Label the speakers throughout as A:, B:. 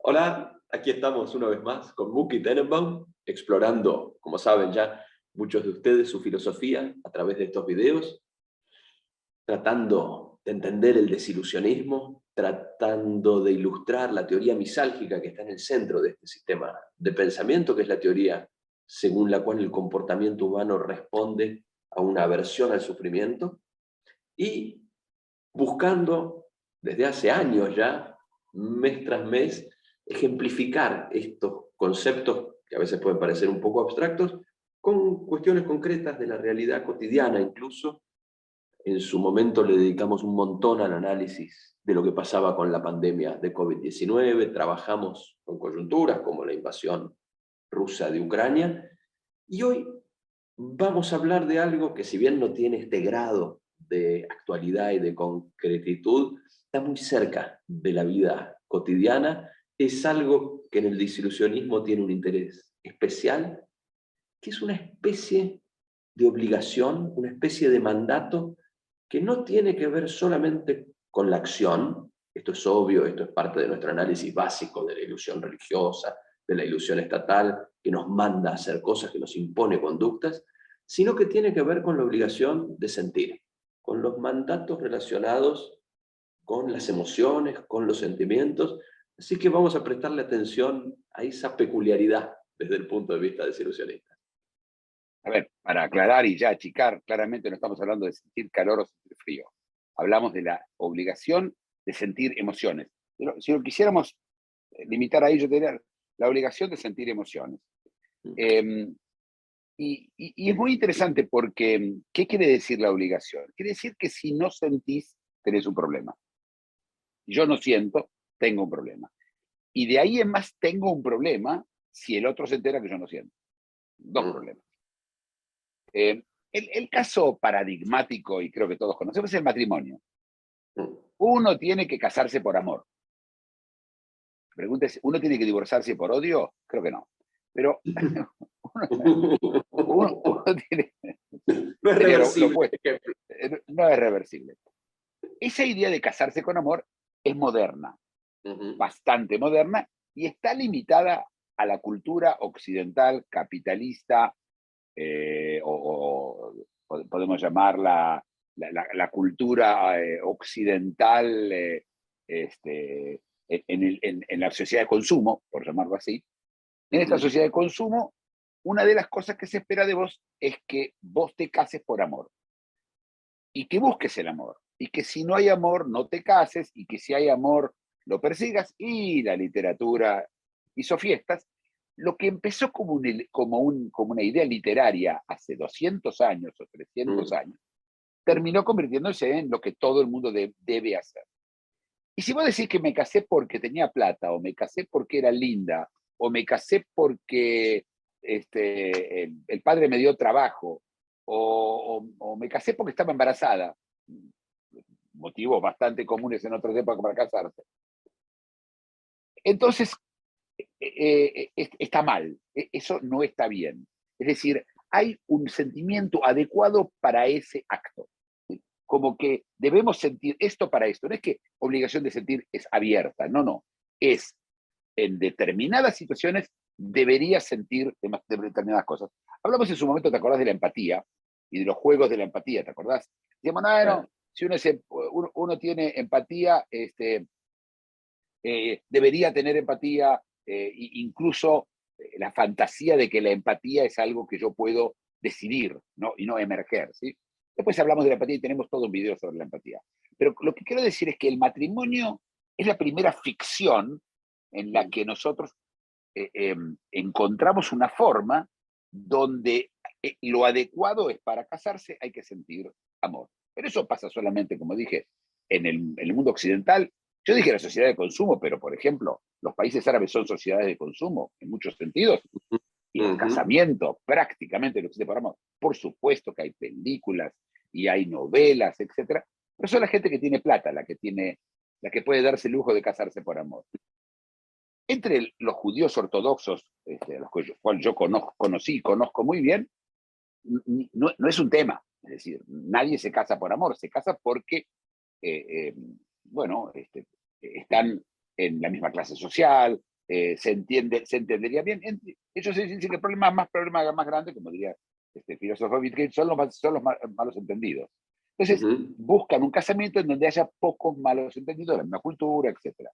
A: Hola, aquí estamos una vez más con Muki Tenenbaum, explorando, como saben ya muchos de ustedes, su filosofía a través de estos videos, tratando de entender el desilusionismo, tratando de ilustrar la teoría misálgica que está en el centro de este sistema de pensamiento, que es la teoría según la cual el comportamiento humano responde a una aversión al sufrimiento, y buscando desde hace años ya, mes tras mes, ejemplificar estos conceptos que a veces pueden parecer un poco abstractos, con cuestiones concretas de la realidad cotidiana. Incluso en su momento le dedicamos un montón al análisis de lo que pasaba con la pandemia de COVID-19, trabajamos con coyunturas como la invasión rusa de Ucrania, y hoy vamos a hablar de algo que, si bien no tiene este grado de actualidad y de concretitud, está muy cerca de la vida cotidiana. Es algo que en el desilusionismo tiene un interés especial, que es una especie de obligación, una especie de mandato que no tiene que ver solamente con la acción. Esto es obvio, esto es parte de nuestro análisis básico de la ilusión religiosa, de la ilusión estatal, que nos manda a hacer cosas, que nos impone conductas, sino que tiene que ver con la obligación de sentir, con los mandatos relacionados con las emociones, con los sentimientos. Así que vamos a prestarle atención a esa peculiaridad desde el punto de vista desilusionista.
B: A ver, para aclarar y ya achicar, claramente no estamos hablando de sentir calor o sentir frío. Hablamos de la obligación de sentir emociones. Pero si lo quisiéramos limitar a ello, tener la obligación de sentir emociones. Eh, y es muy interesante porque, ¿qué quiere decir la obligación? Quiere decir que si no sentís, tenés un problema. Yo no siento, tengo un problema. Y de ahí en más tengo un problema si el otro se entera que yo no siento. Dos problemas. El caso paradigmático, y creo que todos conocemos, es el matrimonio. Uno tiene que casarse por amor. Pregunta es, ¿uno tiene que divorciarse por odio? Creo que no. Pero uno tiene...
A: No es
B: Sería lo
A: reversible.
B: opuesto. No es reversible. Esa idea de casarse con amor es moderna, bastante moderna, y está limitada a la cultura occidental, capitalista, o podemos llamarla la cultura occidental en la sociedad de consumo, por llamarlo así. En esta sociedad de consumo, una de las cosas que se espera de vos es que vos te cases por amor y que busques el amor, y que si no hay amor no te cases, y que si hay amor lo persigas, y la literatura hizo fiestas. Lo que empezó como una idea literaria hace 200 años o 300 años, terminó convirtiéndose en lo que todo el mundo debe hacer. Y si vos decís que me casé porque tenía plata, o me casé porque era linda, o me casé porque el padre me dio trabajo, o me casé porque estaba embarazada, motivos bastante comunes en otras épocas para casarse, entonces está mal, eso no está bien. Es decir, hay un sentimiento adecuado para ese acto. Como que debemos sentir esto para esto. No es que obligación de sentir es abierta, no, no. Es en determinadas situaciones debería sentir de determinadas cosas. Hablamos en su momento, ¿te acordás de la empatía? Y de los juegos de la empatía, ¿te acordás? Decíamos, no, no, si uno tiene empatía, debería tener empatía, incluso la fantasía de que la empatía es algo que yo puedo decidir, ¿no? Y no emerger, ¿sí? Después hablamos de la empatía y tenemos todo un video sobre la empatía. Pero lo que quiero decir es que el matrimonio es la primera ficción en la que nosotros encontramos una forma donde lo adecuado es para casarse, hay que sentir amor. Pero eso pasa solamente, como dije, en el mundo occidental. Yo dije la sociedad de consumo, pero por ejemplo, los países árabes son sociedades de consumo en muchos sentidos, y el casamiento prácticamente lo existe por amor. Por supuesto que hay películas y hay novelas, etcétera, pero son la gente que tiene plata, la que puede darse el lujo de casarse por amor. Entre los judíos ortodoxos, a los cuales yo conocí y conozco muy bien, no es un tema. Es decir, nadie se casa por amor, se casa porque, bueno, están en la misma clase social, se entendería bien. Ellos dicen que el problema más grande, como diría este filósofo Wittgenstein, son los malos entendidos. Entonces, buscan un casamiento en donde haya pocos malos entendidos, la misma cultura, etc.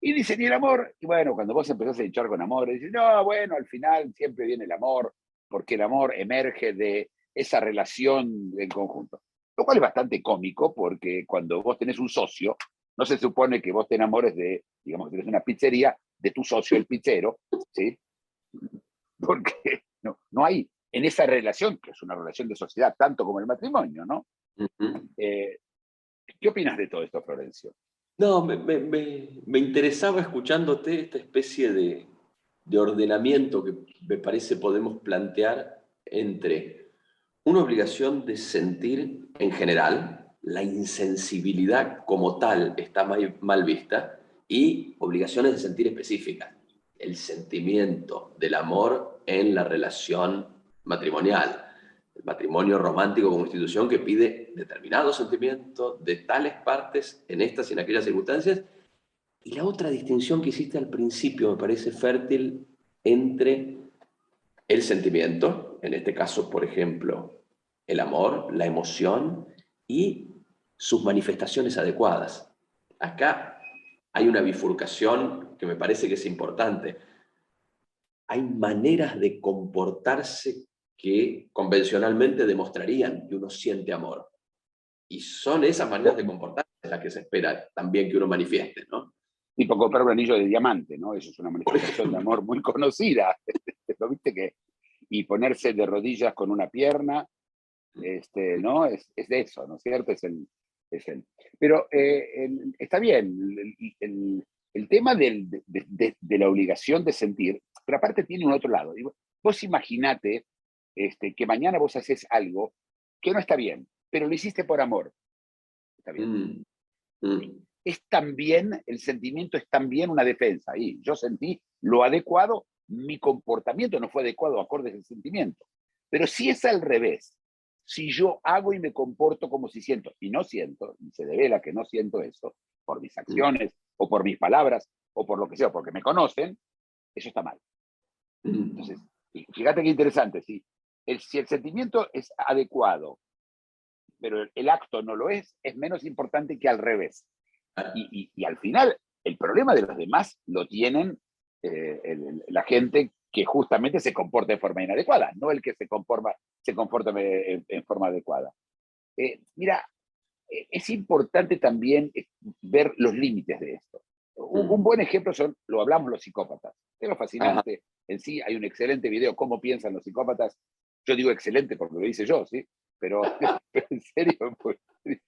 B: Y dicen, ¿y el amor? Y bueno, cuando vos empezás a hinchar con amor, dicen, no, bueno, al final siempre viene el amor, porque el amor emerge de esa relación en conjunto. Lo cual es bastante cómico, porque cuando vos tenés un socio, no se supone que vos te enamores de, digamos, que tenés una pizzería, de tu socio, el pizzero, ¿sí? Porque no hay, en esa relación, que es una relación de sociedad, tanto como el matrimonio, ¿no? ¿Qué opinas de todo esto, Florencio?
A: No, me interesaba escuchándote esta especie de ordenamiento que me parece podemos plantear entre una obligación de sentir en general, la insensibilidad como tal está mal vista, y obligaciones de sentir específicas, el sentimiento del amor en la relación matrimonial. El matrimonio romántico como institución que pide determinados sentimientos de tales partes en estas y en aquellas circunstancias. Y la otra distinción que hiciste al principio me parece fértil entre el sentimiento, en este caso, por ejemplo, el amor, la emoción y sus manifestaciones adecuadas. Acá hay una bifurcación que me parece que es importante. Hay maneras de comportarse que convencionalmente demostrarían que uno siente amor. Y son esas maneras de comportarse las que se espera también que uno manifieste, ¿no?
B: Tipo comprar un anillo de diamante, ¿no? Eso es una manifestación de amor muy conocida. ¿Lo viste que? Y ponerse de rodillas con una pierna, ¿no? Es de eso, ¿no es cierto? Pero está bien, el tema de la obligación de sentir, pero aparte tiene un otro lado. Vos imaginate que mañana vos haces algo que no está bien, pero lo hiciste por amor. Está bien. Es también, el sentimiento es también una defensa. Y yo sentí lo adecuado, mi comportamiento no fue adecuado acorde al sentimiento. Pero si es al revés, si yo hago y me comporto como si siento, y no siento, y se devela que no siento eso, por mis acciones, o por mis palabras, o por lo que sea, porque me conocen, eso está mal. Entonces, fíjate qué interesante, si el sentimiento es adecuado, pero el acto no lo es menos importante que al revés. Y al final, el problema de los demás lo tienen la gente que justamente se comporta de forma inadecuada, no el que se comporta en forma adecuada. Mira, es importante también ver los límites de esto. Un buen ejemplo lo hablamos los psicópatas. Es lo fascinante. En sí, hay un excelente video, cómo piensan los psicópatas. Yo digo excelente porque lo hice yo, ¿sí? Pero en serio, pues,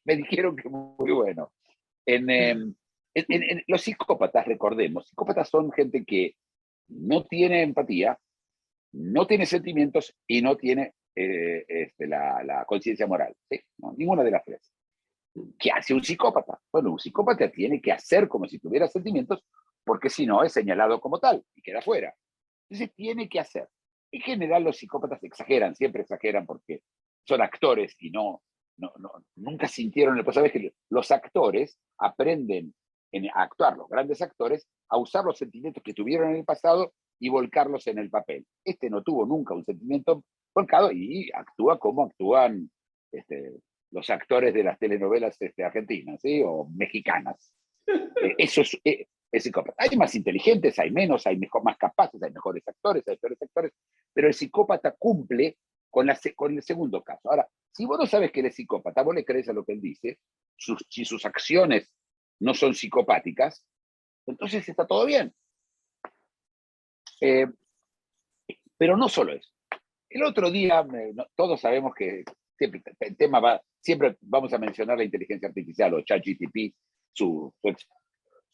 B: me dijeron que muy bueno. Los psicópatas, recordemos, psicópatas son gente que no tiene empatía, no tiene sentimientos y no tiene la conciencia moral. ¿Sí? No, ninguna de las tres. ¿Qué hace un psicópata? Bueno, un psicópata tiene que hacer como si tuviera sentimientos, porque si no es señalado como tal y queda fuera. Entonces tiene que hacer. En general los psicópatas exageran, siempre exageran porque son actores y nunca sintieron. Pues sabes que los actores aprenden a actuar, los grandes actores, a usar los sentimientos que tuvieron en el pasado y volcarlos en el papel. No tuvo nunca un sentimiento volcado y actúa como actúan los actores de las telenovelas argentinas, ¿sí? O mexicanas. Eso es psicópata. Hay más inteligentes, hay menos, hay más capaces, hay mejores actores, hay peores actores, pero el psicópata cumple con el segundo caso. Ahora, si vos no sabes que él es psicópata, vos le crees a lo que él dice, si sus acciones no son psicopáticas, entonces está todo bien. Pero no solo eso. El otro día, todos sabemos que siempre vamos a mencionar la inteligencia artificial o ChatGPT, su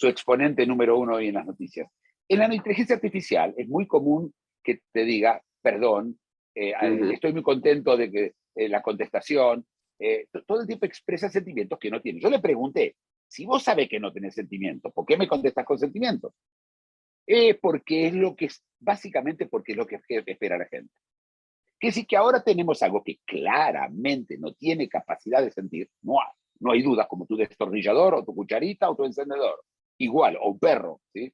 B: exponente número uno hoy en las noticias. En la inteligencia artificial es muy común que te diga, perdón, estoy muy contento de que la contestación, todo el tiempo expresa sentimientos que no tiene. Yo le pregunté, si vos sabés que no tenés sentimientos, ¿por qué me contestas con sentimientos? Porque es lo que básicamente porque es lo que espera la gente. Que decir que ahora tenemos algo que claramente no tiene capacidad de sentir, no hay duda, como tu destornillador o tu cucharita o tu encendedor, igual, o un perro, ¿sí?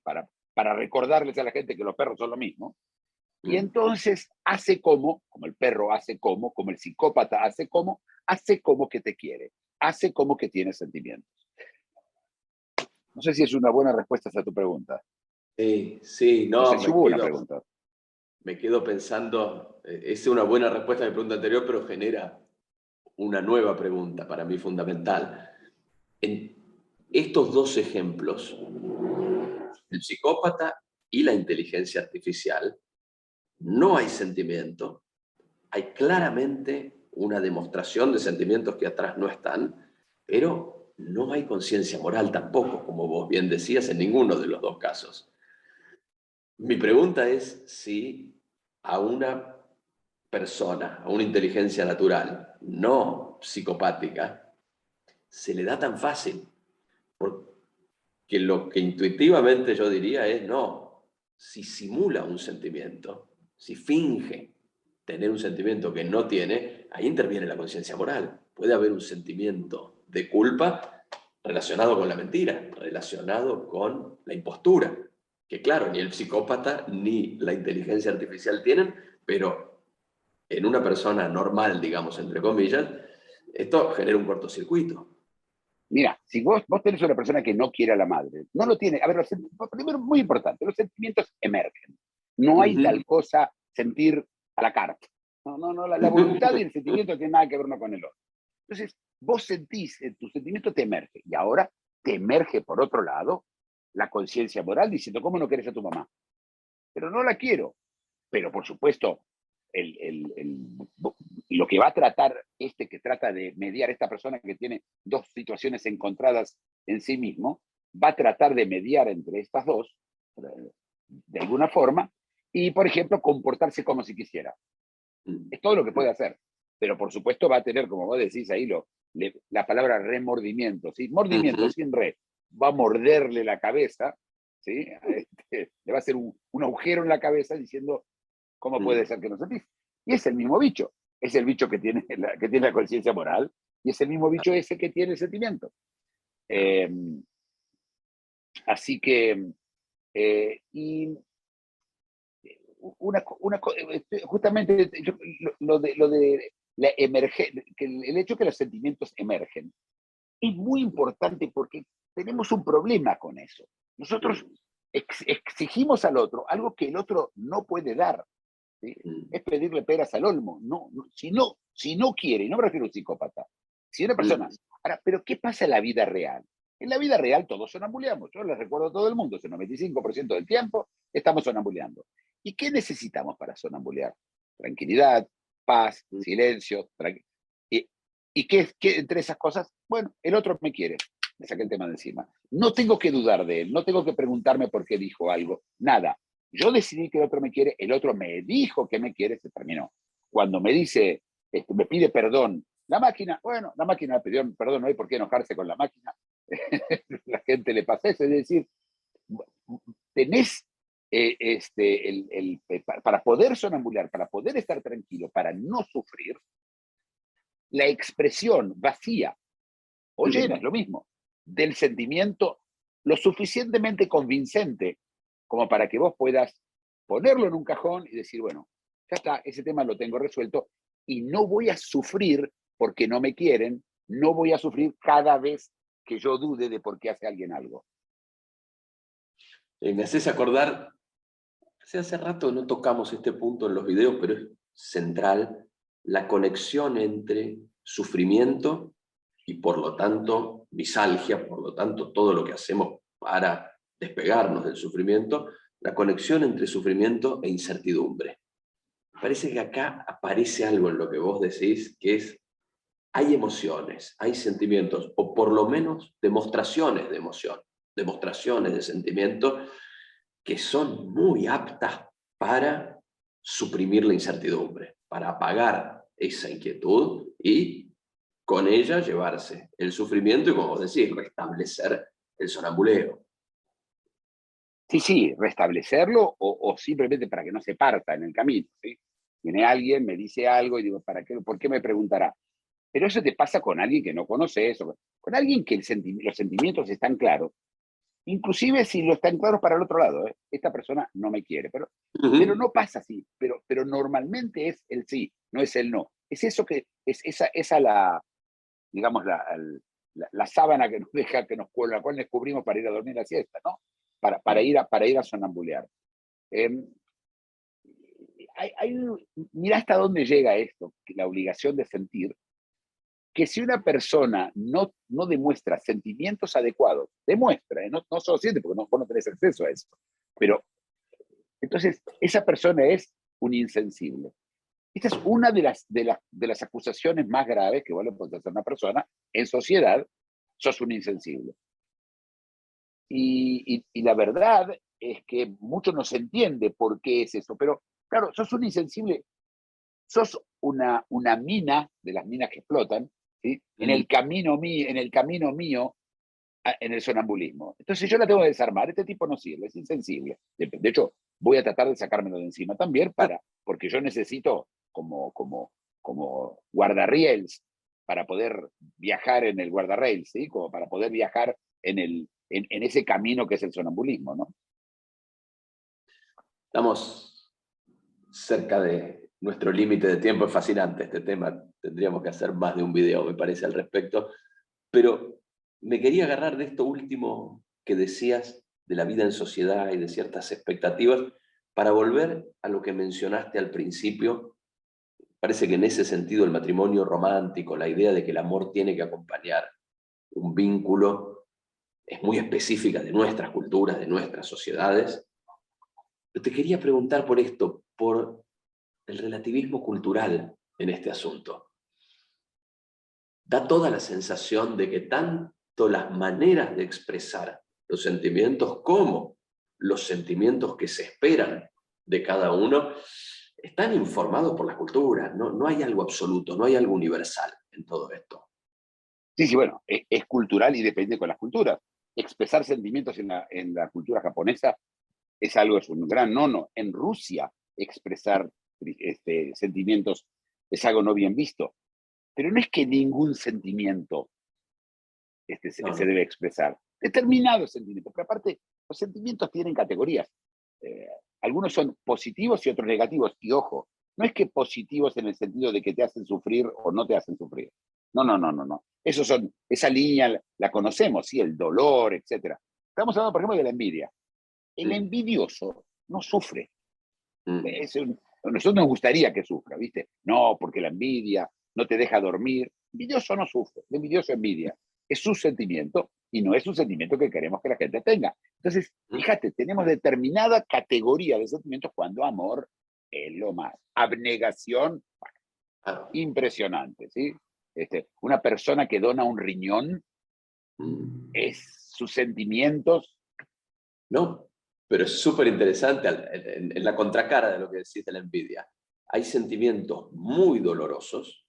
B: para recordarles a la gente que los perros son lo mismo. Y
A: Mm.
B: entonces hace como el perro hace como el psicópata hace como que te quiere, hace como que tiene sentimientos. No sé si es una buena respuesta a tu pregunta.
A: Sí, sí,
B: No sé
A: no,
B: si hubo una pregunta.
A: me quedo pensando, es una buena respuesta a mi pregunta anterior, pero genera una nueva pregunta para mí fundamental. En estos dos ejemplos, el psicópata y la inteligencia artificial, no hay sentimiento, hay claramente una demostración de sentimientos que atrás no están, pero no hay conciencia moral tampoco, como vos bien decías, en ninguno de los dos casos. Mi pregunta es si a una persona, a una inteligencia natural, no psicopática, se le da tan fácil, porque lo que intuitivamente yo diría es, no, si simula un sentimiento, si finge tener un sentimiento que no tiene, ahí interviene la conciencia moral. Puede haber un sentimiento de culpa relacionado con la mentira, relacionado con la impostura, que claro, ni el psicópata ni la inteligencia artificial tienen, pero en una persona normal, digamos, entre comillas, esto genera un cortocircuito.
B: Mira, si vos tenés una persona que no quiere a la madre, no lo tiene. A ver, primero, muy importante, los sentimientos emergen. No hay tal cosa sentir a la carta. No, la voluntad y el sentimiento no tienen nada que ver uno con el otro. Entonces, vos sentís, tu sentimiento te emerge. Y ahora te emerge, por otro lado, la conciencia moral diciendo, ¿cómo no querés a tu mamá? Pero no la quiero. Pero, por supuesto, lo que va a tratar que trata de mediar esta persona que tiene dos situaciones encontradas en sí mismo, va a tratar de mediar entre estas dos, de alguna forma, y, por ejemplo, comportarse como si quisiera. Es todo lo que puede hacer. Pero, por supuesto, va a tener, como vos decís ahí, la palabra remordimiento, ¿sí? Mordimiento sin re. Va a morderle la cabeza, ¿sí? Le va a hacer un agujero en la cabeza diciendo, ¿cómo puede ser que no sentís? Y es el mismo bicho. Es el bicho que tiene la conciencia moral y es el mismo bicho ese que tiene el sentimiento. Así que, y justamente lo de la que el hecho que los sentimientos emergen es muy importante porque tenemos un problema con eso. Nosotros exigimos al otro algo que el otro no puede dar. ¿Sí? Es pedirle peras al olmo. Si no quiere, y no me refiero a un psicópata, si una persona. Ahora, pero ¿qué pasa en la vida real? En la vida real todos sonambuleamos. Yo les recuerdo a todo el mundo, el 95% del tiempo estamos sonambuleando. ¿Y qué necesitamos para sonambulear? Tranquilidad, paz, silencio. ¿Y qué entre esas cosas? Bueno, el otro me quiere. Me saqué el tema de encima. No tengo que dudar de él, no tengo que preguntarme por qué dijo algo, nada. Yo decidí que el otro me quiere, el otro me dijo que me quiere, se terminó. Cuando me dice, me pide perdón, la máquina, bueno, la máquina pidió perdón, no hay por qué enojarse con la máquina. La gente le pasa eso, es decir, tenés para poder sonambular, para poder estar tranquilo, para no sufrir, la expresión vacía o llena, es lo mismo, del sentimiento lo suficientemente convincente como para que vos puedas ponerlo en un cajón y decir, bueno, ya está, ese tema lo tengo resuelto y no voy a sufrir porque no me quieren, no voy a sufrir cada vez que yo dude de por qué hace alguien algo.
A: Me haces acordar, hace rato no tocamos este punto en los videos, pero es central, la conexión entre sufrimiento y por lo tanto misalgia, por lo tanto todo lo que hacemos para despegarnos del sufrimiento, la conexión entre sufrimiento e incertidumbre. Parece que acá aparece algo en lo que vos decís, que es, hay emociones, hay sentimientos, o por lo menos demostraciones de emoción, demostraciones de sentimiento que son muy aptas para suprimir la incertidumbre, para apagar esa inquietud y con ella llevarse el sufrimiento y, como vos decís, restablecer el sonambuleo.
B: Sí, restablecerlo o simplemente para que no se parta en el camino. ¿Sí? Viene alguien, me dice algo y digo, ¿por qué me preguntará? Pero eso te pasa con alguien que no conoces, con alguien que los sentimientos están claros. inclusive si lo están claros para el otro lado, ¿eh? Esta persona no me quiere, pero no pasa así, pero normalmente es el sí, no es el no. Es eso que, es esa la, digamos, la sábana que nos deja, con la cual nos cubrimos para ir a dormir la siesta, ¿no? Para ir a sonambulear. Mira hasta dónde llega esto, la obligación de sentir, que si una persona no demuestra sentimientos adecuados, demuestra, no solo siente, porque vos no tenés acceso a eso, pero entonces esa persona es un insensible. Esta es una de las acusaciones más graves que vos le podés hacer a una persona. En sociedad, sos un insensible. Y la verdad es que mucho no se entiende por qué es eso, pero claro, sos un insensible, sos una mina de las minas que explotan, ¿sí? En el camino mío, en el sonambulismo. Entonces yo la tengo que desarmar. Este tipo no sirve, es insensible. De hecho, voy a tratar de sacármelo de encima también, porque yo necesito como guardarrails para poder viajar en el guardarrails, ¿sí? Como para poder viajar en ese camino que es el sonambulismo, ¿no?
A: Estamos cerca de nuestro límite de tiempo. Es fascinante este tema. Tendríamos que hacer más de un video, me parece, al respecto. Pero me quería agarrar de esto último que decías de la vida en sociedad y de ciertas expectativas para volver a lo que mencionaste al principio. Parece que en ese sentido el matrimonio romántico, la idea de que el amor tiene que acompañar un vínculo, es muy específica de nuestras culturas, de nuestras sociedades. Pero te quería preguntar por esto, por el relativismo cultural en este asunto. Da toda la sensación de que tanto las maneras de expresar los sentimientos como los sentimientos que se esperan de cada uno están informados por la cultura. No hay algo absoluto, no hay algo universal en todo esto.
B: Sí, bueno, es cultural y depende con las culturas. Expresar sentimientos en la cultura japonesa es un gran no. En Rusia, expresar sentimientos es algo no bien visto. Pero no es que ningún sentimiento se debe expresar. Determinados sentimientos, pero aparte, los sentimientos tienen categorías. Algunos son positivos y otros negativos. Y ojo, no es que positivos en el sentido de que te hacen sufrir o no te hacen sufrir. No. Esa línea la conocemos, ¿sí? El dolor, etc. Estamos hablando, por ejemplo, de la envidia. El envidioso no sufre. Nosotros nos gustaría que sufra, ¿viste? No, porque la envidia no te deja dormir. El envidioso no sufre, el envidioso envidia. Es su sentimiento y no es un sentimiento que queremos que la gente tenga. Entonces, fíjate, tenemos determinada categoría de sentimientos cuando amor es lo más. Abnegación, impresionante, ¿sí? Una persona que dona un riñón, sus sentimientos.
A: No, pero es súper interesante en la contracara de lo que decís de la envidia. Hay sentimientos muy dolorosos,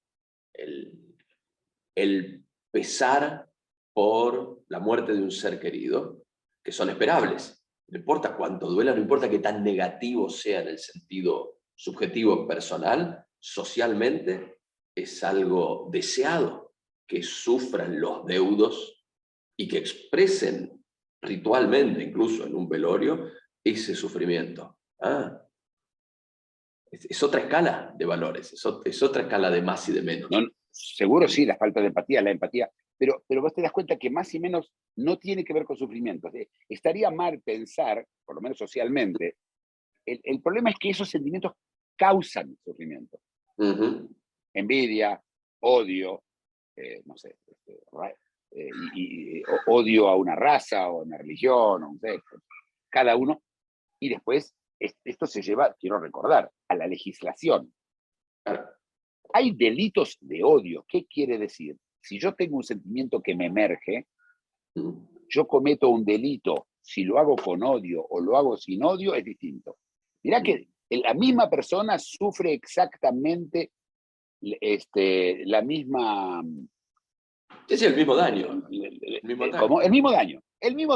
A: el pesar por la muerte de un ser querido, que son esperables. No importa cuánto duela, no importa qué tan negativo sea en el sentido subjetivo personal, socialmente es algo deseado, que sufran los deudos y que expresen ritualmente, incluso en un velorio, ese sufrimiento. Es otra escala de valores, es otra escala de más y de menos.
B: No, seguro sí, la falta de empatía, la empatía, pero vos te das cuenta que más y menos no tiene que ver con sufrimientos. Estaría mal pensar, por lo menos socialmente, el problema es que esos sentimientos causan sufrimiento. Envidia, odio, no sé, odio a una raza o a una religión, o un sexo, cada uno, y después esto se lleva, quiero recordar, a la legislación. Hay delitos de odio. ¿Qué quiere decir? Si yo tengo un sentimiento que me emerge, yo cometo un delito. Si lo hago con odio o lo hago sin odio, es distinto. Mirá que la misma persona sufre exactamente la misma...
A: Es el mismo daño.
B: El mismo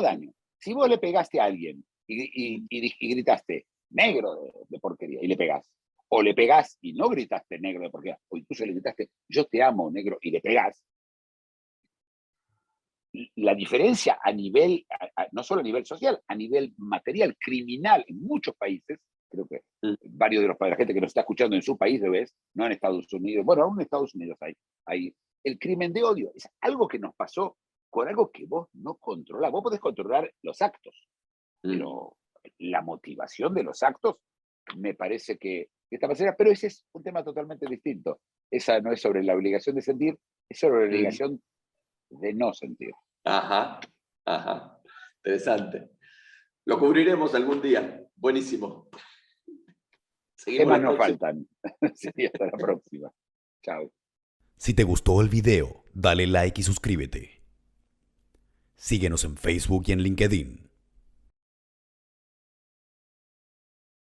B: daño. Si vos le pegaste a alguien y gritaste negro de porquería y le pegás, o le pegás y no gritaste negro de porquería, o incluso le gritaste yo te amo negro y le pegás, la diferencia a nivel, no solo a nivel social, a nivel material, criminal, en muchos países, creo que varios de la gente que nos está escuchando en su país, ¿ves? No en Estados Unidos, bueno, aún en Estados Unidos hay el crimen de odio, es algo que nos pasó con algo que vos no controlás. Vos podés controlar los actos, pero la motivación de los actos me parece que de esta manera, pero ese es un tema totalmente distinto. Esa no es sobre la obligación de sentir, es sobre la obligación de no sentir.
A: Ajá, ajá. Interesante. Lo cubriremos algún día. Buenísimo. Seguimos
B: Temas
A: la
B: no
A: próxima.
B: faltan. Sí, hasta la próxima. Chao.
C: Si te gustó el video, dale like y suscríbete. Síguenos en Facebook y en LinkedIn.